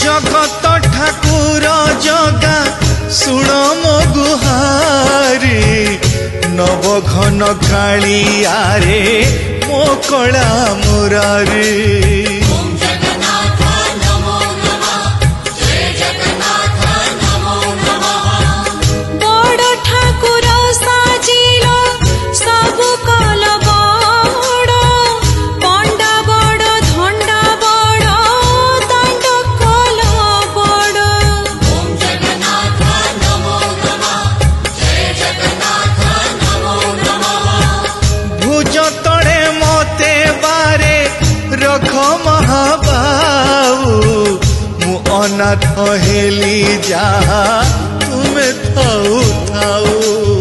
जगत ठाकुर जगा सुण मो गुहारी नव घन कालिया रे मो कला मुरारी अनाथ हेली जा तुम्हें थाऊ थाऊ।